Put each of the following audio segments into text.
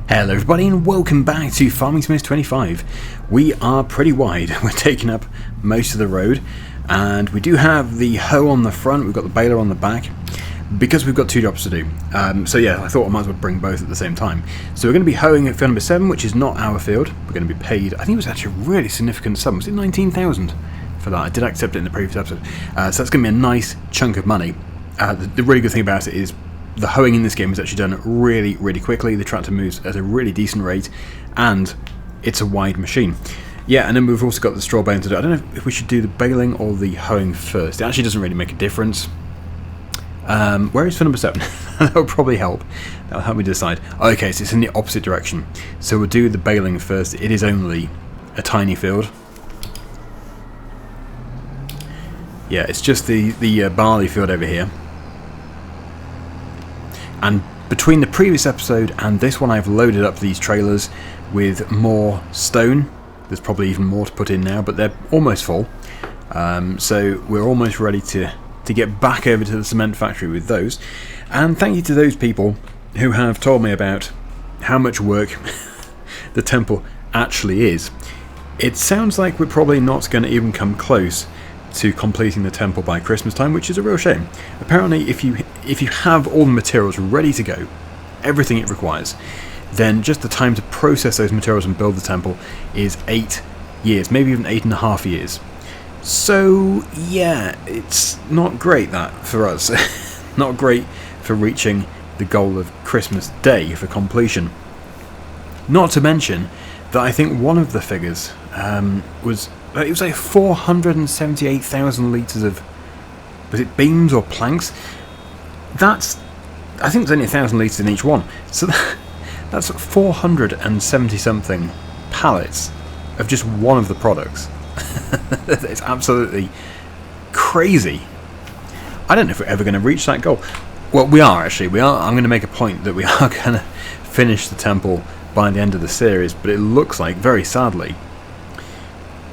Hello everybody and welcome back to Farming Smiths 25. We are pretty wide, we're taking up most of the road, and we do have the hoe on the front, we've got the baler on the back, because we've got two jobs to do. So yeah, I thought I might as well bring both at the same time. So we're going to be hoeing at field number 7, which is not our field. We're going to be paid, I think it was actually a really significant sum, was it 19,000 for that? I did accept it in the previous episode. So that's going to be a nice chunk of money. The really good thing about it is the hoeing in this game is actually done really quickly. The tractor moves at a really decent rate, and it's a wide machine. Yeah, and then we've also got the straw baling to do. I don't know if we should do the baling or the hoeing first. It actually doesn't really make a difference. Where is field number 7? That will probably help. That will help me decide. Okay, so it's in the opposite direction. So we'll do the baling first. It is only a tiny field. Yeah, it's just the barley field over here. And between the previous episode and this one, I've loaded up these trailers with more stone. There's probably even more to put in now, but they're almost full. So we're almost ready to get back over to the cement factory with those. And thank you to those people who have told me about how much work the temple actually is. It sounds like we're probably not going to even come close to completing the temple by Christmas time, which is a real shame. Apparently, if you have all the materials ready to go, everything it requires, then just the time to process those materials and build the temple is 8 years, maybe even 8.5 years. So yeah, it's not great that for us. Not great for reaching the goal of Christmas Day for completion. Not to mention that I think one of the figures was like 478,000 litres of, was it beams or planks? I think there's only 1,000 litres in each one. So that's 470 something pallets of just one of the products. It's absolutely crazy. I don't know if we're ever going to reach that goal. Well, we are actually. I'm going to make a point that we are going to finish the temple by the end of the series, but it looks like, very sadly,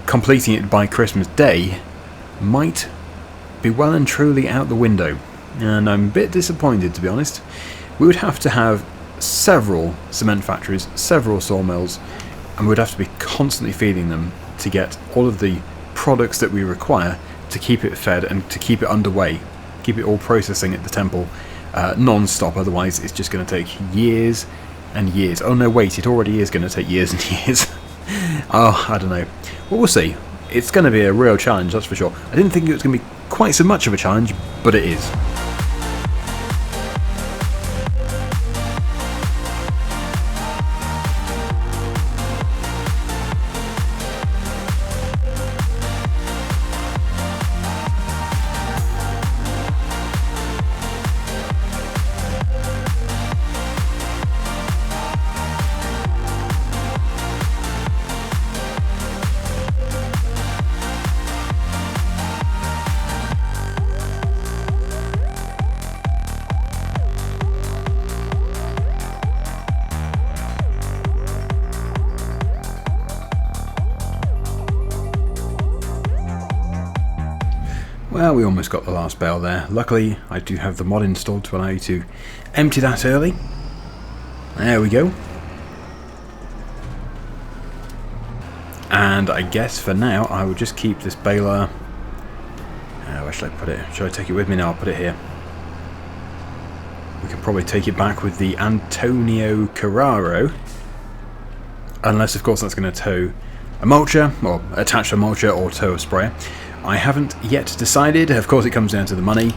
completing it by Christmas Day might be well and truly out the window, and I'm a bit disappointed, to be honest. We would have to have several cement factories, several sawmills, and we'd have to be constantly feeding them to get all of the products that we require to keep it fed and to keep it underway, keep it all processing at the temple non-stop. Otherwise it's just going to take years and years. Oh no, wait, it already is going to take years and years. Oh, I don't know. Well, we'll see. It's going to be a real challenge, that's for sure. I didn't think it was going to be quite so much of a challenge, but it is. Well, we almost got the last bale there. Luckily, I do have the mod installed to allow you to empty that early. There we go. And I guess for now, I will just keep this baler. Where should I put it? Should I take it with me now? I'll put it here. We can probably take it back with the Antonio Carraro. Unless, of course, that's going to tow a mulcher, or attach a mulcher, or tow a sprayer. I haven't yet decided. Of course, it comes down to the money.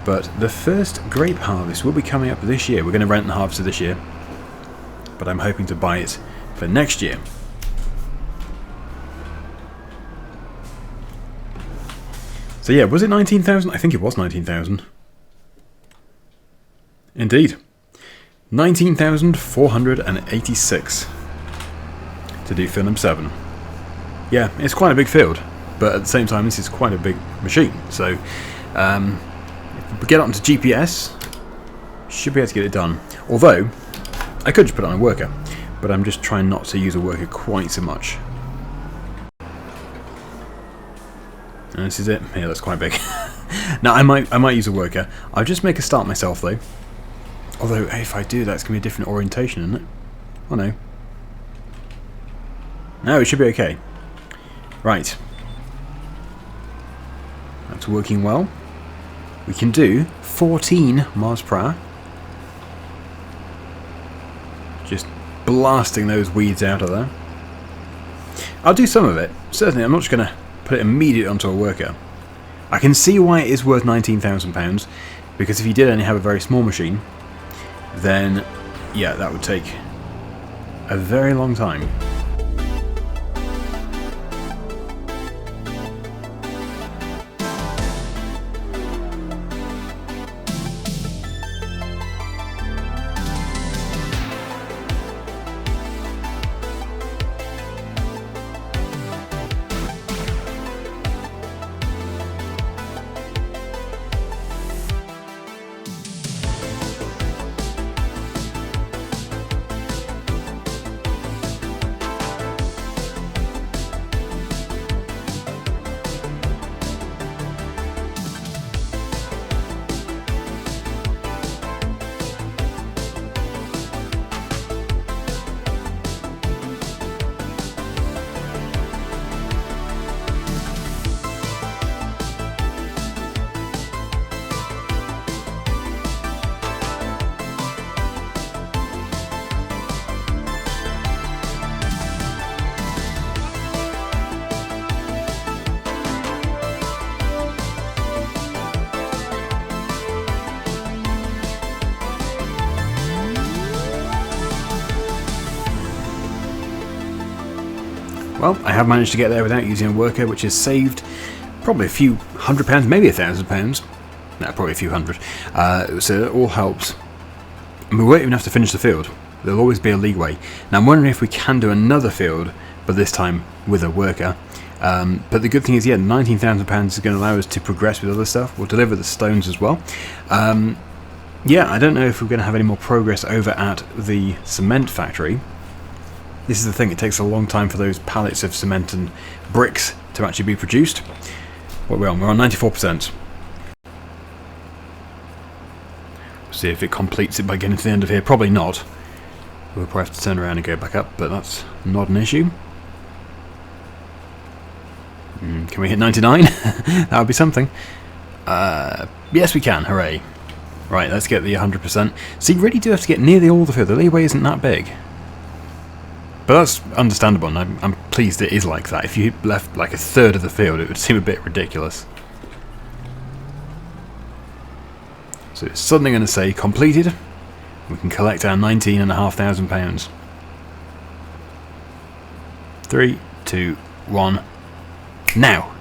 But the first grape harvest will be coming up this year. We're going to rent and harvest it this year. But I'm hoping to buy it for next year. So yeah, was it 19,000? I think it was 19,000. Indeed. 19,486 to do field number 7. Yeah, it's quite a big field. But at the same time, this is quite a big machine. So, if we get onto GPS, should be able to get it done. Although, I could just put it on a worker, but I'm just trying not to use a worker quite so much. And this is it. Yeah, that's quite big. Now, I might use a worker. I'll just make a start myself, though. Although, if I do, that's going to be a different orientation, isn't it? Oh no. No, it should be okay. Right. That's working well. We can do 14 miles per hour. Just blasting those weeds out of there. I'll do some of it. Certainly, I'm not just going to put it immediately onto a worker. I can see why it is worth £19,000, because if you did only have a very small machine, then, yeah, that would take a very long time. Well, I have managed to get there without using a worker, which has saved probably a few £100, maybe £1,000. No, probably a few hundred. So it all helps. And we won't even have to finish the field. There'll always be a leeway. Now I'm wondering if we can do another field, but this time with a worker. But the good thing is, yeah, £19,000 is going to allow us to progress with other stuff. We'll deliver the stones as well. Yeah, I don't know if we're going to have any more progress over at the cement factory. This is the thing, it takes a long time for those pallets of cement and bricks to actually be produced. What are we on? We're on 94%. See if it completes it by getting to the end of here. Probably not. We'll probably have to turn around and go back up, but that's not an issue. Can we hit 99? That would be something. Yes, we can. Hooray. Right, let's get the 100%. So you really do have to get nearly all the field. The leeway isn't that big. But that's understandable, and I'm pleased it is like that. If you left like a third of the field, it would seem a bit ridiculous. So it's suddenly going to say completed. We can collect our £19,500. 3, 2, 1. Now.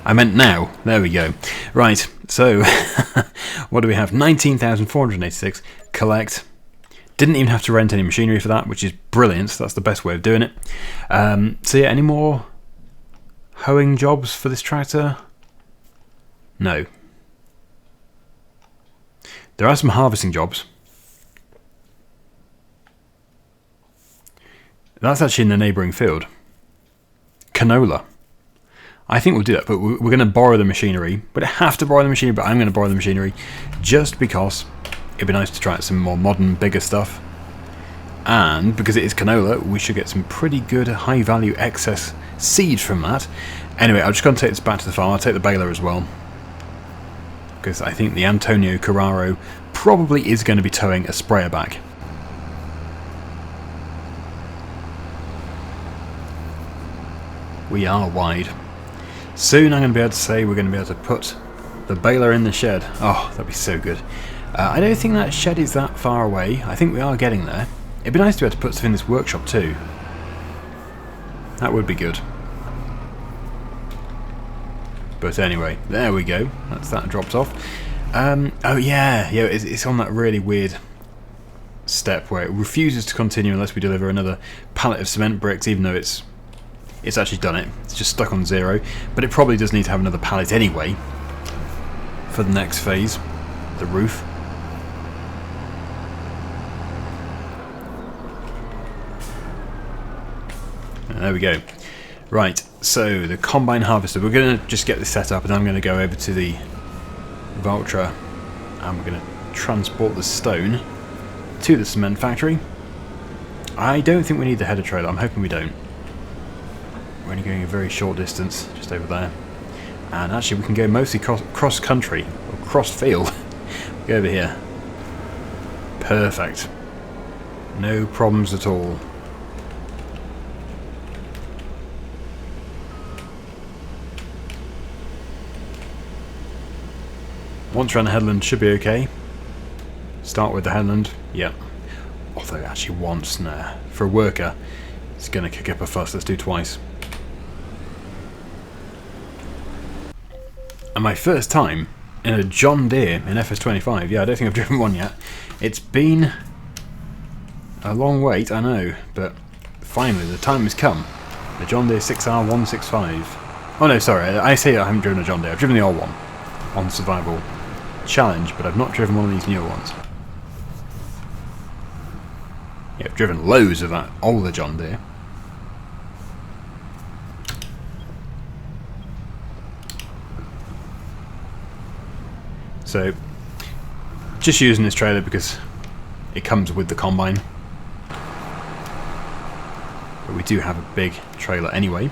I meant now. There we go. Right, so what do we have? 19,486. Collect. Didn't even have to rent any machinery for that, which is brilliant. So that's the best way of doing it. So yeah, any more hoeing jobs for this tractor? No. There are some harvesting jobs. That's actually in the neighbouring field. Canola. I think we'll do that, but we're going to borrow the machinery. We don't have to borrow the machinery, but I'm going to borrow the machinery just because it'd be nice to try out some more modern, bigger stuff. And because it is canola, we should get some pretty good high-value excess seed from that. Anyway, I'm just going to take this back to the farm. I'll take the baler as well, because I think the Antonio Carraro probably is going to be towing a sprayer back. We are wide. Soon I'm going to be able to say we're going to be able to put the baler in the shed. Oh, that'd be so good. I don't think that shed is that far away. I think we are getting there. It'd be nice to be able to put stuff in this workshop too. That would be good. But anyway, there we go. That's that dropped off. Oh yeah, it's on that really weird step where it refuses to continue unless we deliver another pallet of cement bricks, even though it's actually done it. It's just stuck on 0. But it probably does need to have another pallet anyway for the next phase, the roof. There we go. Right, so the combine harvester. We're going to just get this set up, and then I'm going to go over to the Valtra, and we're going to transport the stone. to the cement factory. I don't think we need the header trailer. I'm hoping we don't. We're only going a very short distance, just over there. And actually we can go mostly cross country, or cross field. Go over here. Perfect. No problems at all. Once around the headland should be okay. Start with the headland, yep. Although actually once, nah. For a worker, it's going to kick up a fuss. Let's do twice. And my first time in a John Deere in FS25. Yeah, I don't think I've driven one yet. It's been a long wait, I know, but finally the time has come. The John Deere 6R165. Oh no, sorry, I say I haven't driven a John Deere. I've driven the old one on Survival Challenge, but I've not driven one of these newer ones. Yeah, I've driven loads of that older John Deere. So, just using this trailer because it comes with the combine. But we do have a big trailer anyway.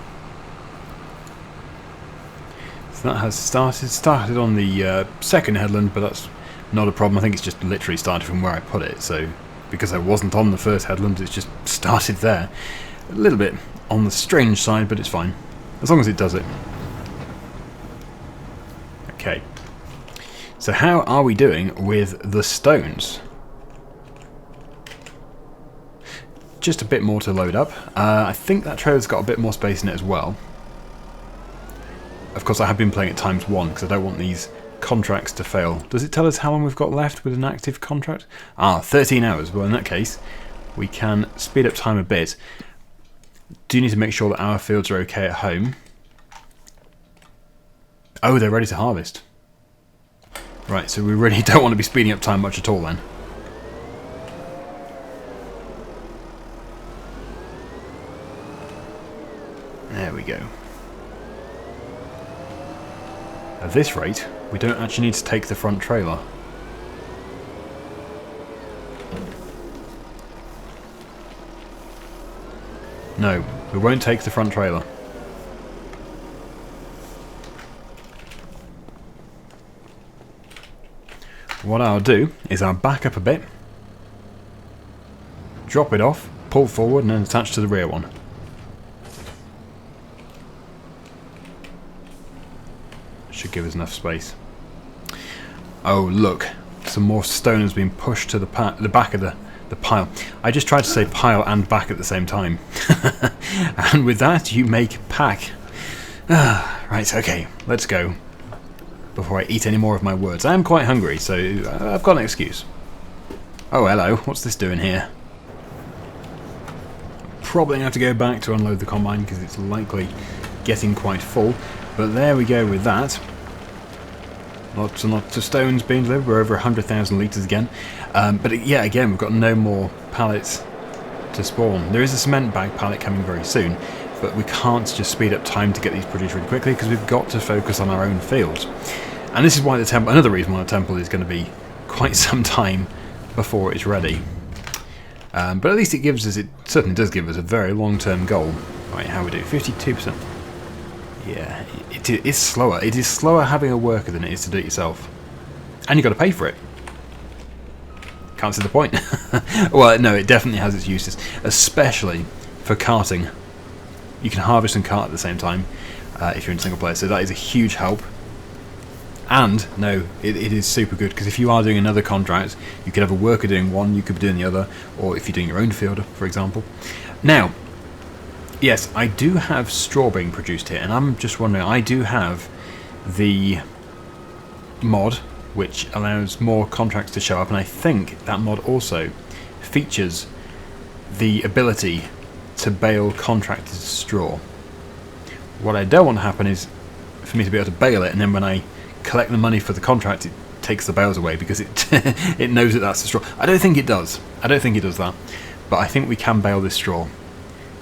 So that has started on the second headland, but that's not a problem. I think it's just literally started from where I put it. So, because I wasn't on the first headland, it's just started there. A little bit on the strange side, but it's fine. As long as it does it. Okay. So how are we doing with the stones? Just a bit more to load up. I think that trailer's got a bit more space in it as well. Of course, I have been playing at ×1 because I don't want these contracts to fail. Does it tell us how long we've got left with an active contract? 13 hours. Well, in that case, we can speed up time a bit. Do need to make sure that our fields are okay at home. Oh, they're ready to harvest. Right, so we really don't want to be speeding up time much at all then. There we go. At this rate, we don't actually need to take the front trailer. No, we won't take the front trailer. What I'll do is I'll back up a bit, drop it off, pull forward and then attach to the rear one. Should give us enough space. Oh look, some more stone has been pushed to the back of the pile. I just tried to say pile and back at the same time. And with that you make pack. Right, okay, let's go. Before I eat any more of my words. I am quite hungry, so I've got an excuse. Oh, hello. What's this doing here? Probably going to have to go back to unload the combine because it's likely getting quite full. But there we go with that. Lots and lots of stones being delivered. We're over 100,000 litres again. Yeah, again, we've got no more pallets to spawn. There is a cement bag pallet coming very soon. But we can't just speed up time to get these produced really quickly because we've got to focus on our own fields. And this is why the temple, another reason why the temple is going to be quite some time before it's ready. But at least it gives us, it certainly does give us a very long-term goal. Right, how we do? 52%. Yeah, it is slower. It is slower having a worker than it is to do it yourself. And you've got to pay for it. Can't see the point. Well, no, it definitely has its uses, especially for carting. You can harvest and cart at the same time if you're in single player, so that is a huge help. And, no, it is super good, because if you are doing another contract, you could have a worker doing one, you could be doing the other, or if you're doing your own field, for example. Now, yes, I do have straw being produced here, and I'm just wondering, I do have the mod, which allows more contracts to show up, and I think that mod also features the ability to bale contractors' straw. What I don't want to happen is for me to be able to bale it, and then when I collect the money for the contract, it takes the bales away because it it knows that that's the straw. I don't think it does. I don't think it does that. But I think we can bale this straw.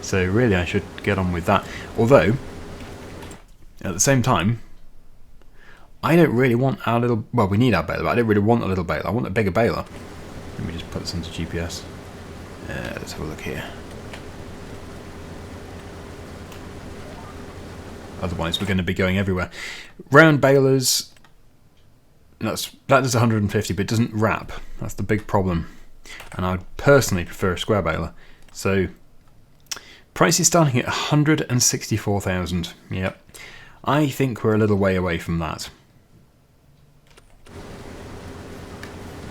So really I should get on with that. Although, at the same time, I don't really want our little... Well, we need our baler, but I don't really want a little baler. I want a bigger baler. Let me just put this into GPS. Let's have a look here. Otherwise we're going to be going everywhere. Round balers, that does 150, but it doesn't wrap. That's the big problem. And I would personally prefer a square baler. So, price is starting at 164,000. Yep. I think we're a little way away from that.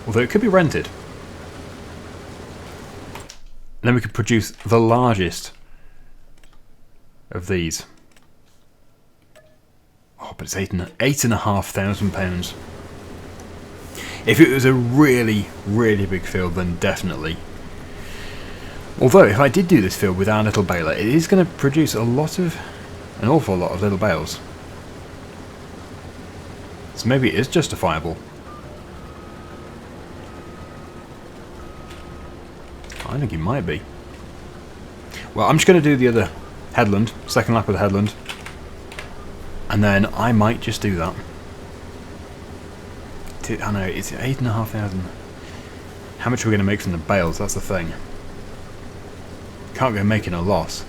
Although it could be rented. And then we could produce the largest of these. Oh, but it's £8,500. If it was a really, really big field, then definitely. Although, if I did do this field with our little baler, it is going to produce an awful lot of little bales. So maybe it is justifiable. I think it might be. Well, I'm just going to do the other headland, second lap of the headland. And then I might just do that. I know, it's 8,500. How much are we going to make from the bales? That's the thing. Can't go making a loss.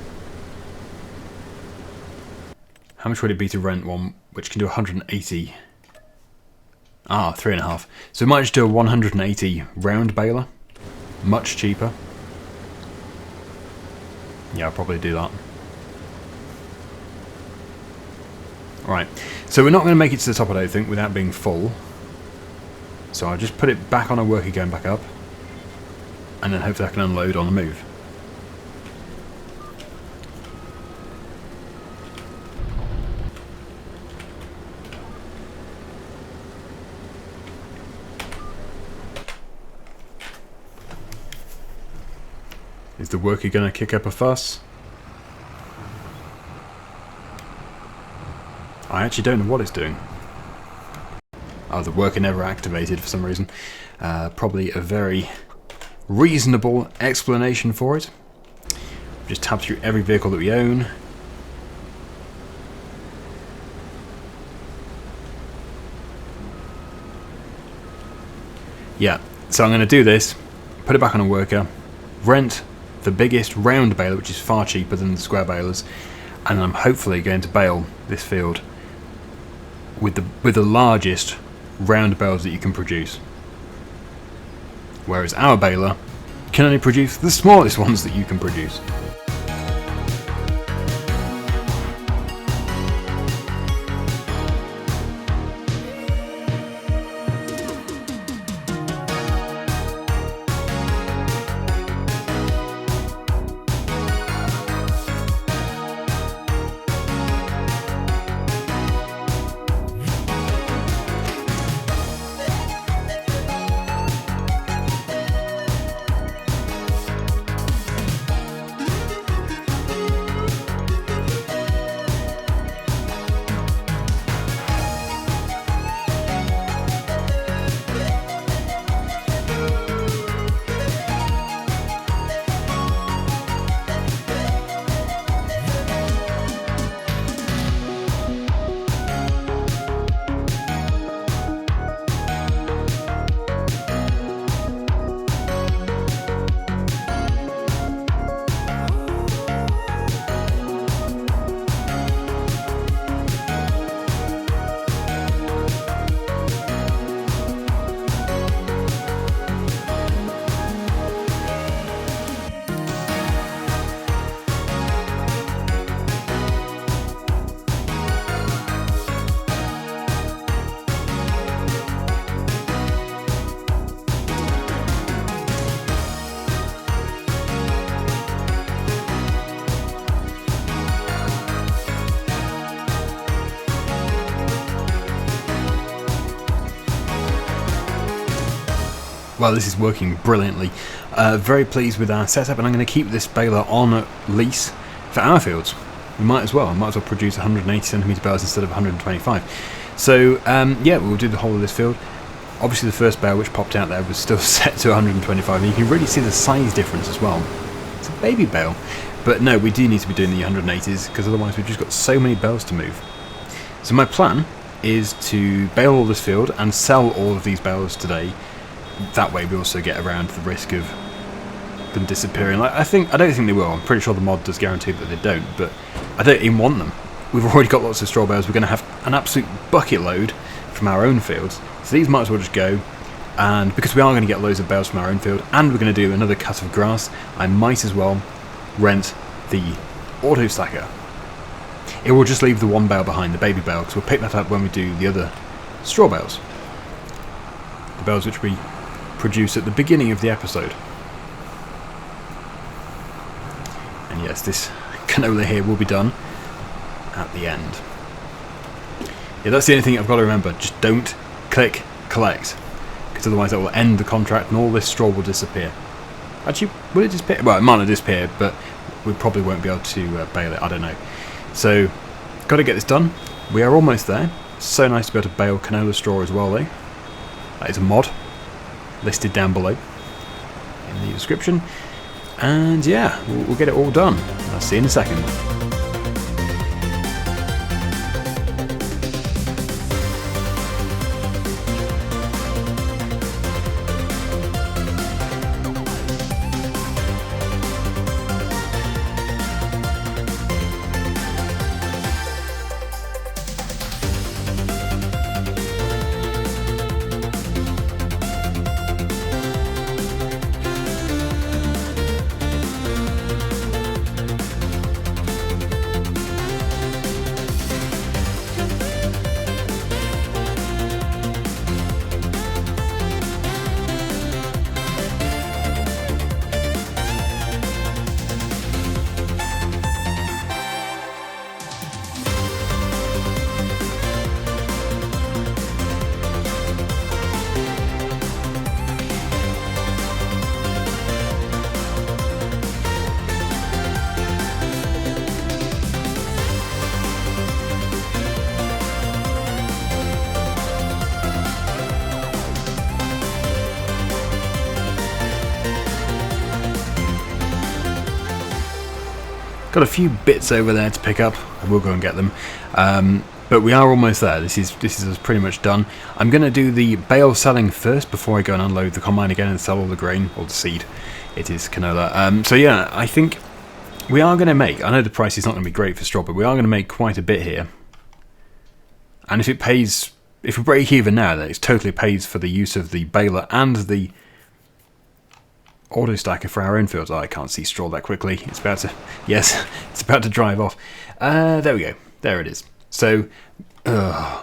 How much would it be to rent one which can do 180? Ah, 3.5. So we might just do a 180 round baler. Much cheaper. Yeah, I'll probably do that. Right, so we're not going to make it to the top, I don't think, without being full. So I'll just put it back on a worker going back up. And then hopefully I can unload on the move. Is the worker going to kick up a fuss? I actually don't know what it's doing. Oh, the worker never activated for some reason. Probably a very reasonable explanation for it. Just tab through every vehicle that we own. Yeah, so I'm going to do this, put it back on a worker, rent the biggest round baler, which is far cheaper than the square balers, and I'm hopefully going to bale this field with the largest round bales that you can produce. Whereas our baler can only produce the smallest ones that you can produce. Well, this is working brilliantly. Very pleased with our setup, and I'm going to keep this baler on lease for our fields. We might as well. I might as well produce 180cm bales instead of 125. So, yeah, we'll do the whole of this field. Obviously, the first bale which popped out there was still set to 125, and you can really see the size difference as well. It's a baby bale. But no, we do need to be doing the 180s, because otherwise we've just got so many bales to move. So my plan is to bale all this field and sell all of these bales today, that way we also get around the risk of them disappearing. Like, I don't think they will. I'm pretty sure the mod does guarantee that they don't, but I don't even want them. We've already got lots of straw bales. We're going to have an absolute bucket load from our own fields, so these might as well just go. And because we are going to get loads of bales from our own field, and we're going to do another cut of grass, I might as well rent the auto stacker. It will just leave the one bale behind, the baby bale, because we'll pick that up when we do the other straw bales. The bales which we produce at the beginning of the episode. And yes, this canola here will be done at the end. Yeah, that's the only thing I've got to remember. Just don't click collect, because otherwise that will end the contract and all this straw will disappear. Actually, will it disappear? Well, it might not disappear, but we probably won't be able to bale it. I don't know. So, got to get this done. We are almost there. So nice to be able to bale canola straw as well, though. That is a mod listed down below in the description. And yeah, we'll get it all done. I'll see you in a second. Got a few bits over there to pick up. I will go and get them. But we are almost there. This is pretty much done. I'm going to do the bale selling first before I go and unload the combine again and sell all the grain, or the seed. It is canola. So yeah, I think we are going to make, I know the price is not going to be great for straw, but we are going to make quite a bit here. And if it pays, if we break even now, then it totally pays for the use of the baler and the auto stacker for our own fields. Oh, I can't see straw that quickly. It's about to, yes, it's about to drive off. There we go. There it is. So, yeah,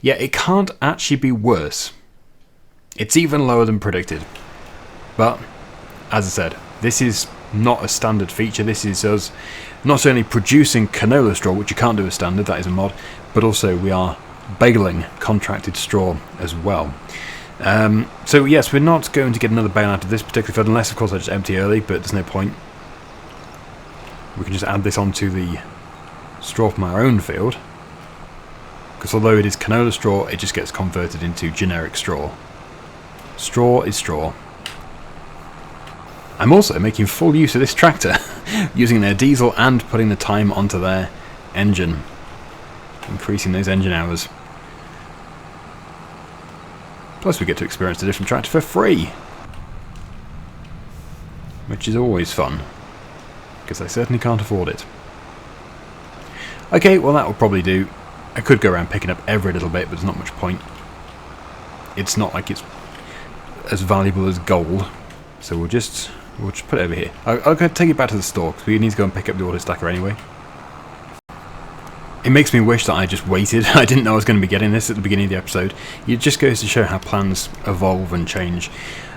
it can't actually be worse. It's even lower than predicted. But, as I said, this is not a standard feature. This is us not only producing canola straw, which you can't do as standard, that is a mod, but also we are baling contracted straw as well. So yes, we're not going to get another bale out of this particular field, unless of course I just empty early, but there's no point. We can just add this onto the straw from our own field, because although it is canola straw, it just gets converted into generic straw. Straw is straw. I'm also making full use of this tractor, using their diesel and putting the time onto their engine, increasing those engine hours. Plus we get to experience a different tractor for free, which is always fun, because I certainly can't afford it. Okay, well that will probably do. I could go around picking up every little bit, but there's not much point. It's not like it's as valuable as gold, so we'll just put it over here. I'll go take it back to the store, because we need to go and pick up the auto stacker anyway. It makes me wish that I just waited. I didn't know I was going to be getting this at the beginning of the episode. It just goes to show how plans evolve and change.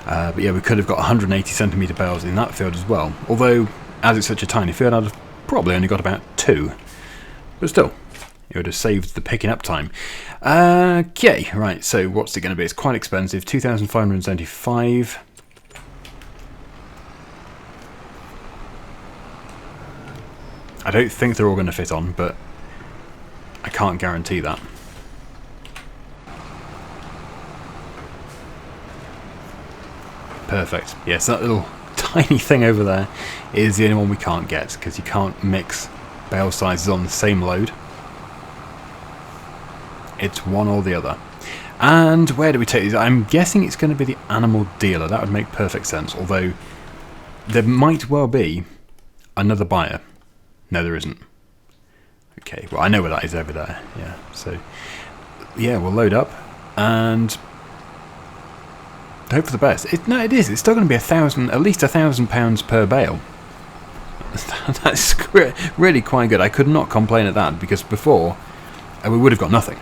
But yeah, we could have got 180 centimetre bales in that field as well. Although, as it's such a tiny field, I'd have probably only got about 2. But still, it would have saved the picking up time. Okay, right, so what's it going to be? It's quite expensive, 2,575. I don't think they're all going to fit on, but I can't guarantee that. Perfect. Yes, that little tiny thing over there is the only one we can't get, because you can't mix bale sizes on the same load. It's one or the other. And where do we take these? I'm guessing it's going to be the animal dealer. That would make perfect sense. Although there might well be another buyer. No, there isn't. Okay, well, I know where that is over there. Yeah, so yeah, we'll load up and hope for the best. No, it is. It's still going to be at least £1,000 per bale. That's really quite good. I could not complain at that because before we would have got nothing.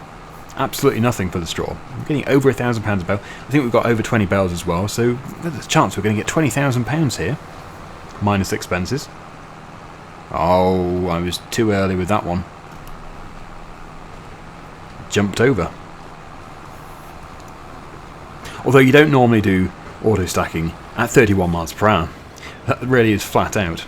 Absolutely nothing for the straw. We're getting over £1,000 a bale. I think we've got over 20 bales as well, so there's a chance we're going to get £20,000 here, minus expenses. Oh, I was too early with that one. Jumped over. Although you don't normally do auto stacking at 31 miles per hour. That really is flat out.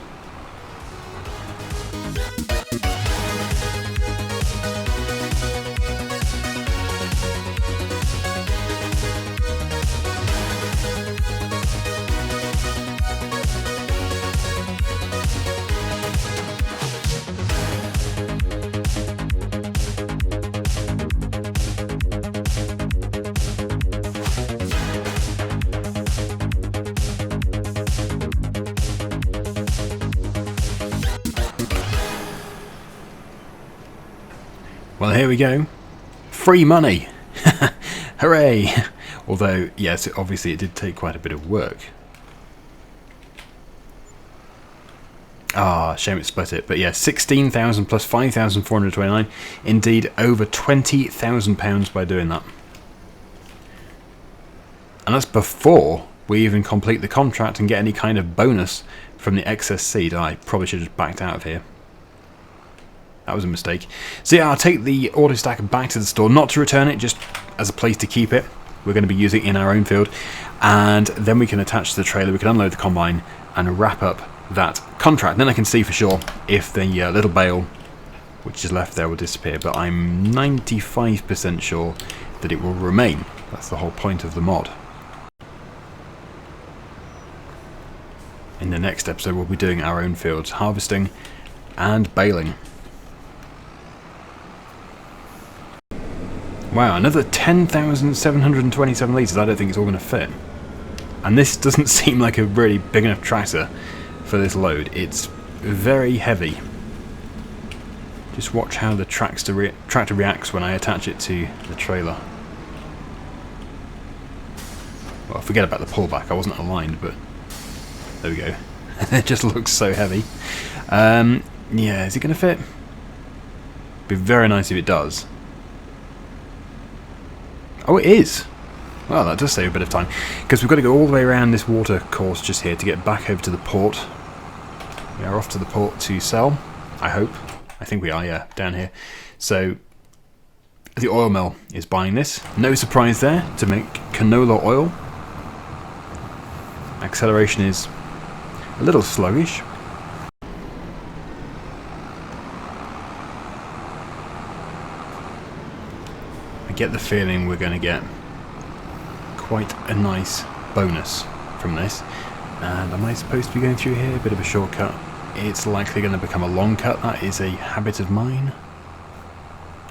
Well, here we go. Free money! Hooray! Although, yes, obviously it did take quite a bit of work. Ah, shame it split it. But yeah, 16,000 plus 5,429. Indeed, over £20,000 by doing that. And that's before we even complete the contract and get any kind of bonus from the excess seed. I probably should have just backed out of here. That was a mistake. So yeah, I'll take the auto stacker back to the store, not to return it, just as a place to keep it. We're going to be using it in our own field. And then we can attach to the trailer, we can unload the combine and wrap up that contract. Then I can see for sure if the little bale which is left there will disappear. But I'm 95% sure that it will remain. That's the whole point of the mod. In the next episode we'll be doing our own fields, harvesting and baling. Wow, another 10,727 litres. I don't think it's all going to fit. And this doesn't seem like a really big enough tractor for this load. It's very heavy. Just watch how the tractor reacts when I attach it to the trailer. Well, forget about the pullback. I wasn't aligned, but there we go. It just looks so heavy. Yeah, is it going to fit? Be very nice if it does. Oh, it is! Well, that does save a bit of time, because we've got to go all the way around this water course just here to get back over to the port. We are off to the port to sell, I hope. I think we are, yeah, down here. So, the oil mill is buying this. No surprise there, to make canola oil. Acceleration is a little sluggish. I get the feeling we're going to get quite a nice bonus from this. And am I supposed to be going through here? A bit of a shortcut. It's likely going to become a long cut. That is a habit of mine.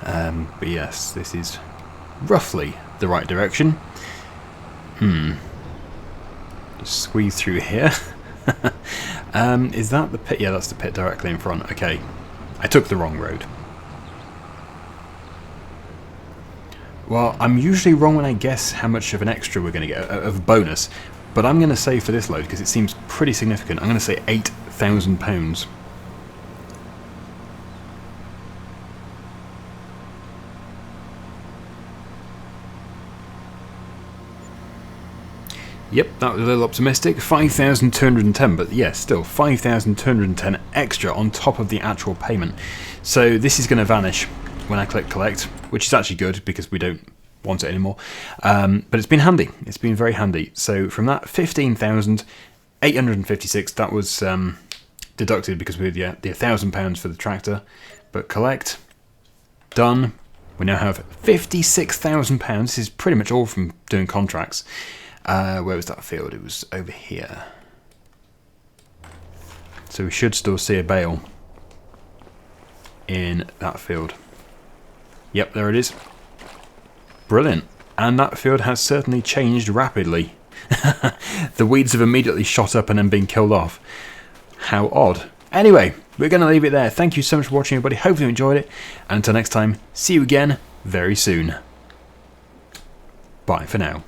But yes, this is roughly the right direction. Just squeeze through here. Is that the pit? Yeah, that's the pit directly in front. Okay, I took the wrong road. Well, I'm usually wrong when I guess how much of an extra we're going to get, of a bonus, but I'm going to say for this load, because it seems pretty significant, I'm going to say £8,000. Yep, that was a little optimistic. 5,210, but yeah, still 5,210 extra on top of the actual payment. So this is going to vanish when I click collect, which is actually good because we don't want it anymore. But it's been handy. It's been very handy. So from that 15,856, that was deducted because we had the £1,000 for the tractor. But collect, done. We now have £56,000. This is pretty much all from doing contracts. Where was that field? It was over here. So we should still see a bale in that field. Yep, there it is. Brilliant. and that field has certainly changed rapidly. The weeds have immediately shot up and then been killed off. How odd. Anyway, we're going to leave it there. Thank you so much for watching, everybody. Hopefully you enjoyed it. And until next time, see you again very soon. Bye for now.